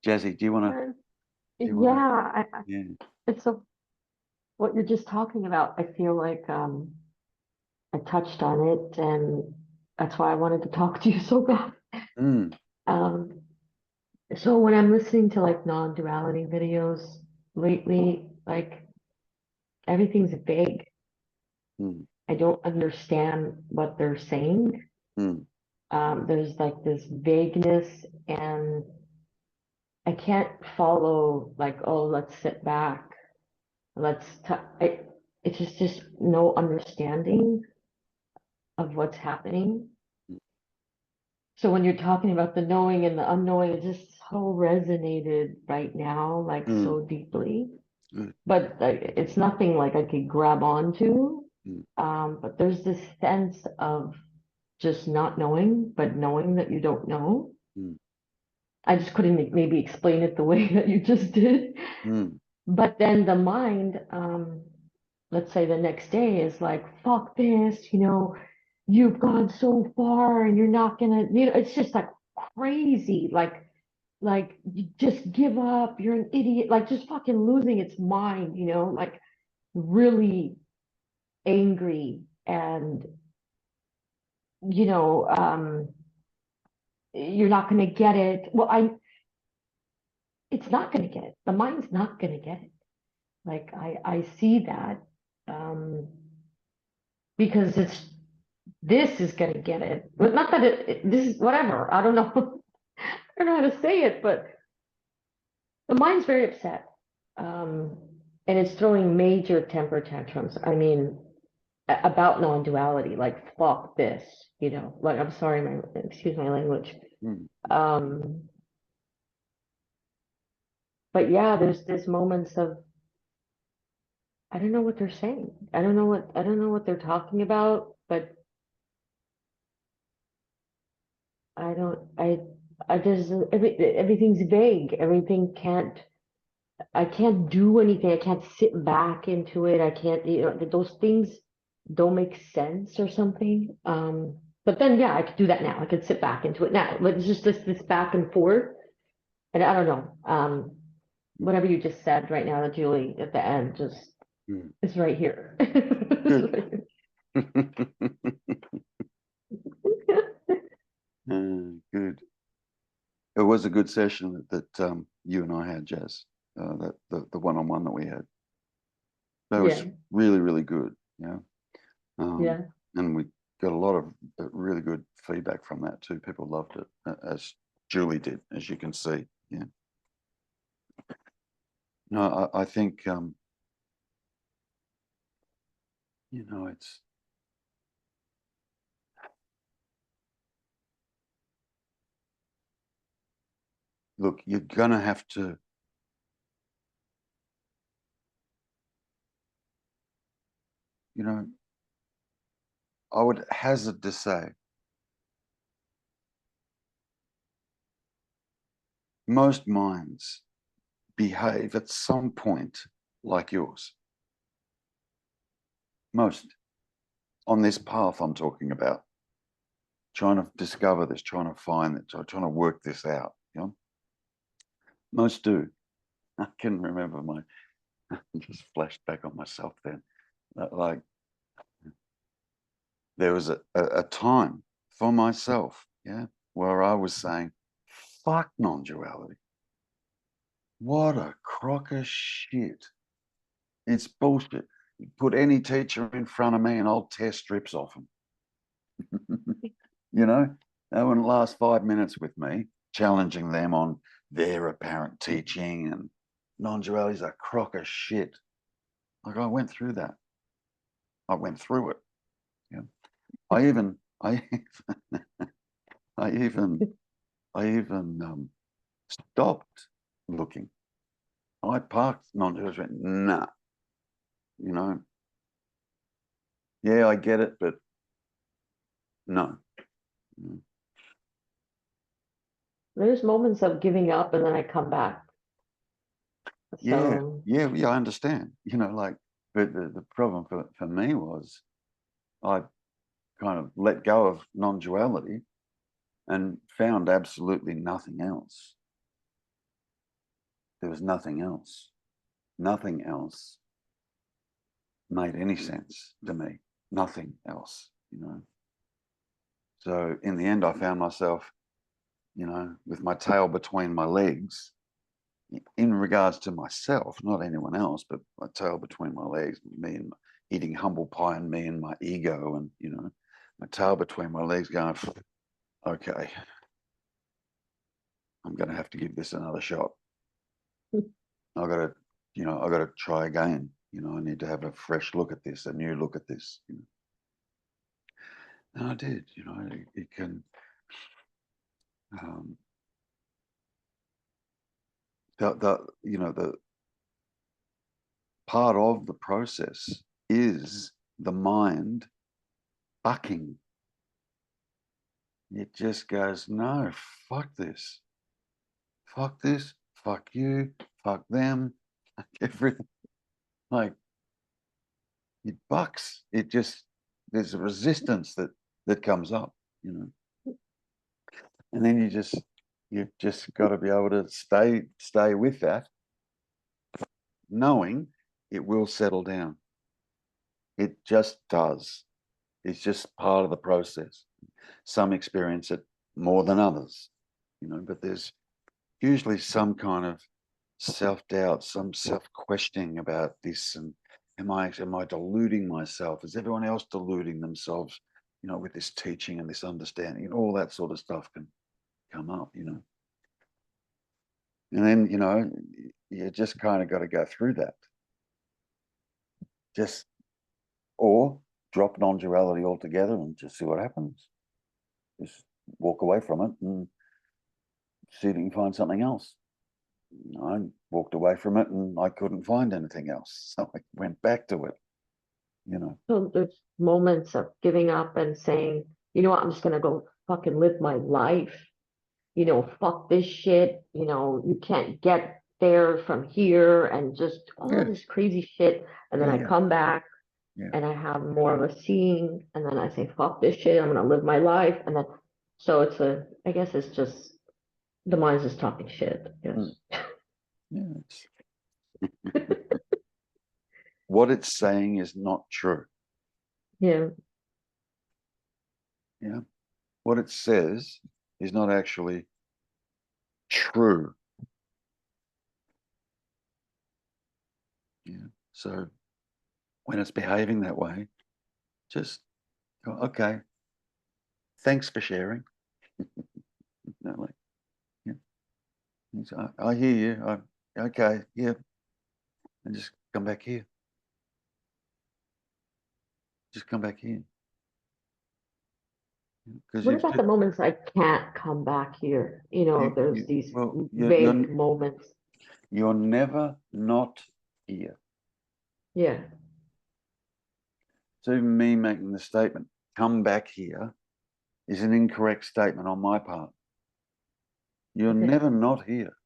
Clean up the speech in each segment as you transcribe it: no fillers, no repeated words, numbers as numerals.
Jazzy, do you want to? Uh, Do you want to? yeah, Yeah. it's a, what you're just talking about. I feel like I touched on it, and that's why I wanted to talk to you so bad. Mm, Um, so when I'm listening to like non-duality videos lately, like everything's vague. mm, I don't understand what they're saying. mm, There's like this vagueness, and I can't follow like, oh, let's sit back, let's it's just no understanding of what's happening. So when you're talking about the knowing and the unknowing, it just so resonated right now, like mm, so deeply. good. But it's nothing like I could grab onto. Mm, But there's this sense of just not knowing, but knowing that you don't know. mm, I just couldn't maybe explain it the way that you just did. mm, But then the mind, let's say the next day is like, fuck this, you've gone so far and you're not gonna, it's just like crazy, like you just give up, you're an idiot, like just fucking losing its mind, like really angry and you know, you're not gonna get it. Well, it's not gonna get it. The mind's not gonna get it. Like I see that um, because this is gonna get it. But not that this is whatever. I don't know. I don't know how to say it, but the mind's very upset. Um, and it's throwing major temper tantrums. I mean, about non-duality, like fuck this, like I'm sorry, excuse my language. mm. Um, but yeah, there's moments of I don't know what they're saying. I don't know what they're talking about, but I don't I just everything's vague. I can't do anything. I can't sit back into it. I can't, those things don't make sense or something. But then yeah, I could do that now. I could sit back into it now. But it's just this back and forth. And I don't know. Whatever you just said right now, Julie, at the end, just Mm. is right here. Good. Good. It was a good session that you and I had, Jazz. That the one-on-one that we had. That was Yeah, really, really good. Yeah. Um, yeah. and we got a lot of really good feedback from that too. People loved it, as Julie did, as you can see. Yeah. No, I think it's look, you're gonna have to, you know, I would hazard to say most minds behave at some point like yours. Most on this path I'm talking about, trying to discover this, trying to find it, trying to work this out. Most do. I can remember just flashed back on myself then. Like there was a time for myself, yeah, where I was saying, fuck non-duality. What a crock of shit. It's bullshit. You put any teacher in front of me and I'll tear strips off them. you know, they wouldn't last 5 minutes with me, challenging them on their apparent teaching, and non-duality is a crock of shit. Like I went through that. I went through it. Yeah. I even, I, I even, I even stopped looking. I parked non-duality. Went, nah, you know, yeah, I get it, but no. There's moments of giving up and then I come back. Yeah, So yeah, I understand. Like, but the problem for me was I kind of let go of non-duality and found absolutely nothing else. there was nothing else. Nothing else made any sense to me. Nothing else, you know. So in the end, I found myself, you know, with my tail between my legs in regards to myself, not anyone else, but my tail between my legs, me and eating humble pie and me and my ego, and, you know, my tail between my legs going, okay, I'm going to have to give this another shot. I've got to, you know, I've got to try again. You know, I need to have a fresh look at this, a new look at this. You know? And I did, you know, it can, you know, the part of the process is the mind bucking. It just goes, no, fuck this, fuck you, fuck them, everything. Like, it bucks. It just, there's a resistance that comes up, you know. And then you've just got to be able to stay with that, knowing it will settle down. It just does. It's just part of the process. Some experience it more than others, you know, but there's usually some kind of self-doubt, some self-questioning about this, and am I deluding myself? Is everyone else deluding themselves, you know, with this teaching and this understanding, and all that sort of stuff can come up, you know. And then, you know, you just kind of got to go through that. Just, or drop non-duality altogether and just see what happens. Just walk away from it and see if you can find something else. I walked away from it and I couldn't find anything else. So I went back to it, you know. So there's moments of giving up and saying, you know what, I'm just gonna go fucking live my life. You know, fuck this shit. You know, you can't get there from here, and just all Yeah, this crazy shit. And then I yeah, come back yeah. and I have more of a seeing, and then I say, fuck this shit, I'm gonna live my life. And then, so it's I guess it's just, the mind's just talking shit. Yes. Mm. Yeah, what it's saying is not true. Yeah. Yeah. What it says is not actually true. Yeah. So when it's behaving that way, just go, okay, thanks for sharing. No, like, yeah. I hear you. Okay, yeah. And just come back here. Just come back here. Because What about the moments I can't come back here? You know, there's these well, vague moments. you're never not here. Yeah. So even me making the statement, come back here, is an incorrect statement on my part. You're Okay. never not here.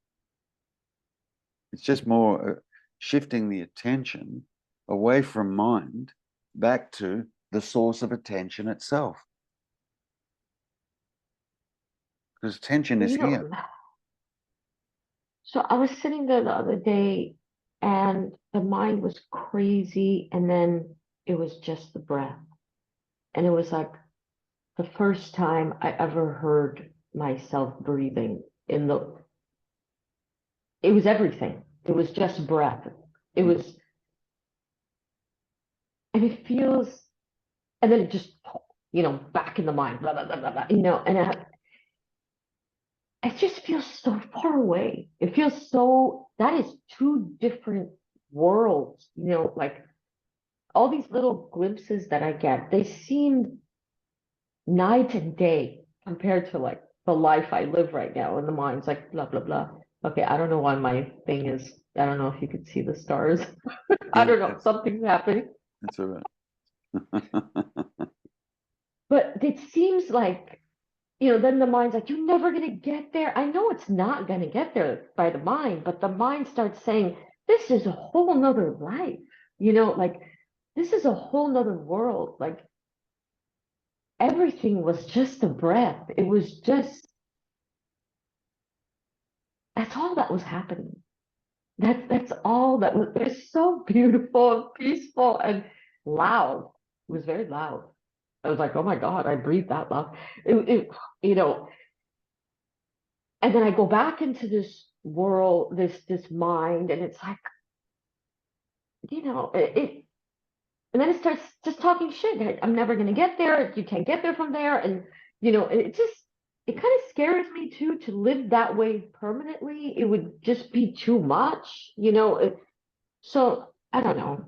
It's just more shifting the attention away from mind back to the source of attention itself. Because attention Well, is you here. know, so I was sitting there the other day and the mind was crazy, and then it was just the breath. And it was like the first time I ever heard myself breathing in it was everything. It was just breath. It Mm. was, and it feels, and then it just, you know, back in the mind, blah, blah, blah, blah, blah, you know, and it just feels so far away. It feels so, that is two different worlds, you know, like all these little glimpses that I get, they seem night and day compared to like the life I live right now. And the mind's like, blah, blah, blah. Okay, I don't know why my thing is, I don't know if you could see the stars. I Yeah, don't know, something's happening. that's all right. But it seems like, you know, then the mind's like, you're never going to get there. I know it's not going to get there by the mind, but the mind starts saying, this is a whole nother life, you know, like this is a whole nother world. Like everything was just a breath. It was just, that's all that was happening. That's all that was. It was so beautiful and peaceful and loud. It was very loud. I was like, oh my God, I breathed that loud. It, you know, and then I go back into this world, this mind, and it's like, and then it starts just talking shit. I'm never gonna get there. You can't get there from there, and it kind of scares me too to live that way permanently. It would just be too much, so I don't know.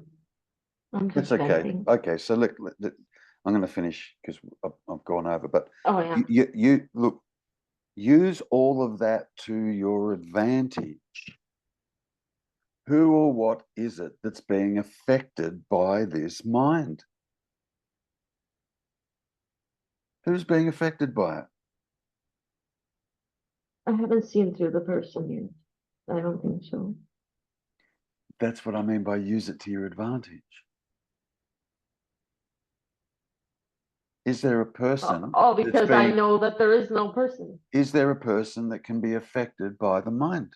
I'm It's just okay. venting. Okay, so look, I'm going to finish because I've gone over. But Oh yeah. you look, use all of that to your advantage. Who or what is it that's being affected by this mind? Who's being affected by it? I haven't seen through the person yet. I don't think so. That's what I mean by use it to your advantage. Is there a person Oh, that's because I being, know that there is no person. is there a person that can be affected by the mind?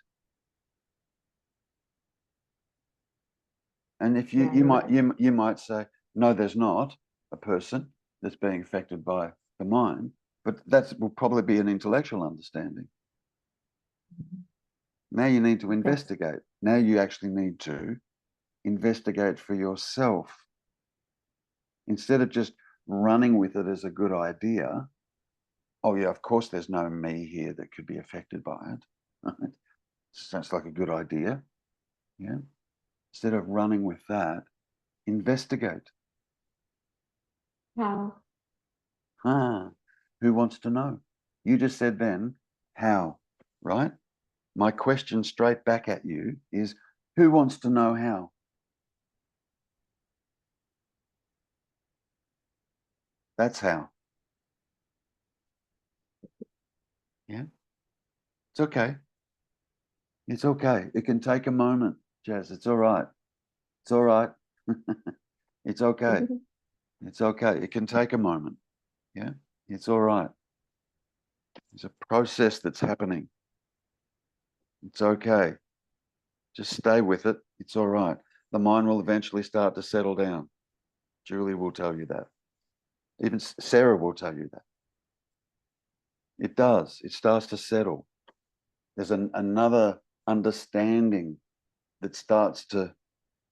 And if Yeah, you're right. you might say, no, there's not a person that's being affected by the mind, but that will probably be an intellectual understanding. Now you need to Okay. investigate. Now you actually need to investigate for yourself. Instead of just running with it as a good idea, oh yeah, of course there's no me here that could be affected by it. Right? Sounds like a good idea. Yeah. Instead of running with that, investigate. How? Ah, who wants to know? You just said then, how, right? My question straight back at you is, who wants to know how? That's how. Yeah. It's okay. It's okay. It can take a moment, Jazz. It's all right. It's all right. It's okay. It's okay. It can take a moment. Yeah. It's all right. It's a process that's happening. It's okay. Just stay with it. It's all right. The mind will eventually start to settle down. Julie will tell you that. Even Sarah will tell you that. It does. It starts to settle. There's another understanding that starts to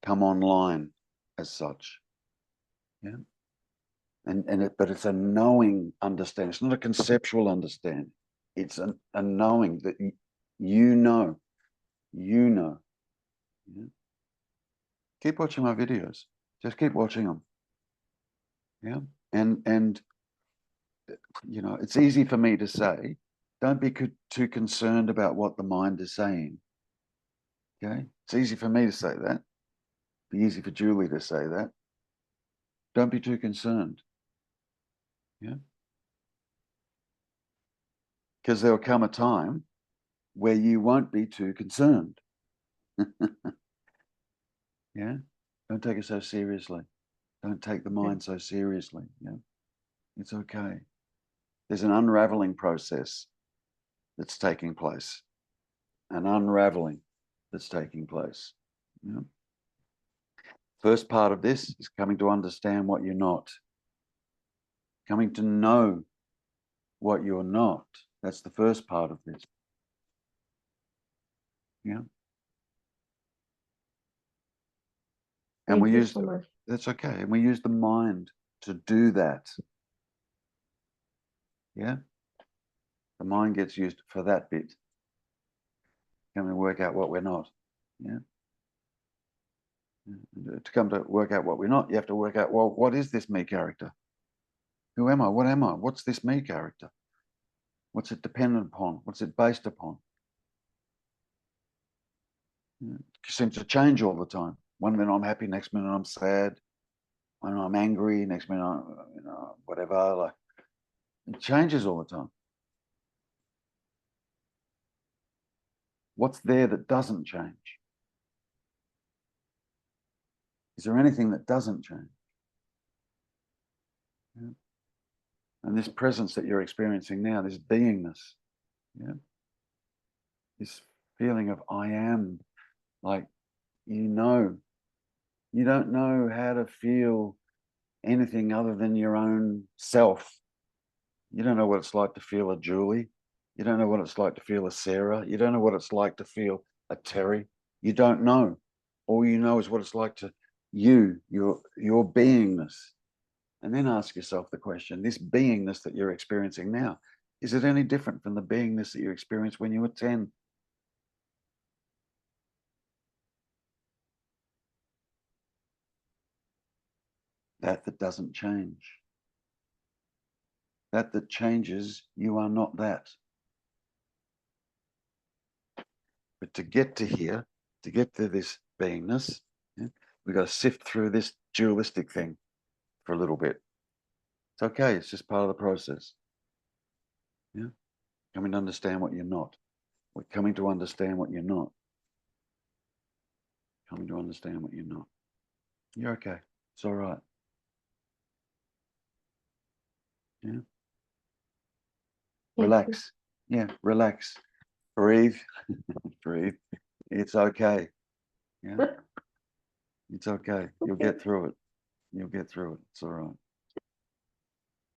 come online as such. Yeah. But it's a knowing understanding. It's not a conceptual understanding. It's a knowing that you know. You know. Yeah. Keep watching my videos. Just keep watching them. Yeah. And it's easy for me to say, don't be too concerned about what the mind is saying. Okay. It's easy for me to say that. It'd be easy for Julie to say that. Don't be too concerned. Yeah. Because there'll come a time where you won't be too concerned. Yeah. Don't take it so seriously. Don't take the Okay. mind so seriously. Yeah. It's okay. There's an unraveling process that's taking place. An unraveling that's taking place. Yeah. First part of this is coming to understand what you're not. Coming to know what you're not. That's the first part of this. Yeah. And Thank you so much. that's okay. And we use the mind to do that. Yeah. The mind gets used for that bit. Can we work out what we're not? Yeah. To come to work out what we're not, you have to work out, well, what is this me character? Who am I? What am I? What's this me character? What's it dependent upon? What's it based upon? It seems to change all the time. One minute I'm happy, next minute I'm sad. One minute I'm angry, next minute I'm, whatever. Like, it changes all the time. What's there that doesn't change? Is there anything that doesn't change? Yeah. And this presence that you're experiencing now, this beingness, yeah, this feeling of I am, Like, you don't know how to feel anything other than your own self. You don't know what it's like to feel a Julie. You don't know what it's like to feel a Sarah. You don't know what it's like to feel a Terry. You don't know. All you know is what it's like to your beingness. And then ask yourself the question, this beingness that you're experiencing now, is it any different from the beingness that you experienced when you were 10? That doesn't change. That changes, you are not that. But to get to here, to get to this beingness, yeah, we've got to sift through this dualistic thing for a little bit. It's okay. It's just part of the process. Yeah. Coming to understand what you're not. We're coming to understand what you're not. Coming to understand what you're not. You're okay. It's all right. Yeah. Relax. Yeah. Relax. Breathe. Breathe. It's okay. Yeah. It's okay. You'll get through it. You'll get through it. It's all right.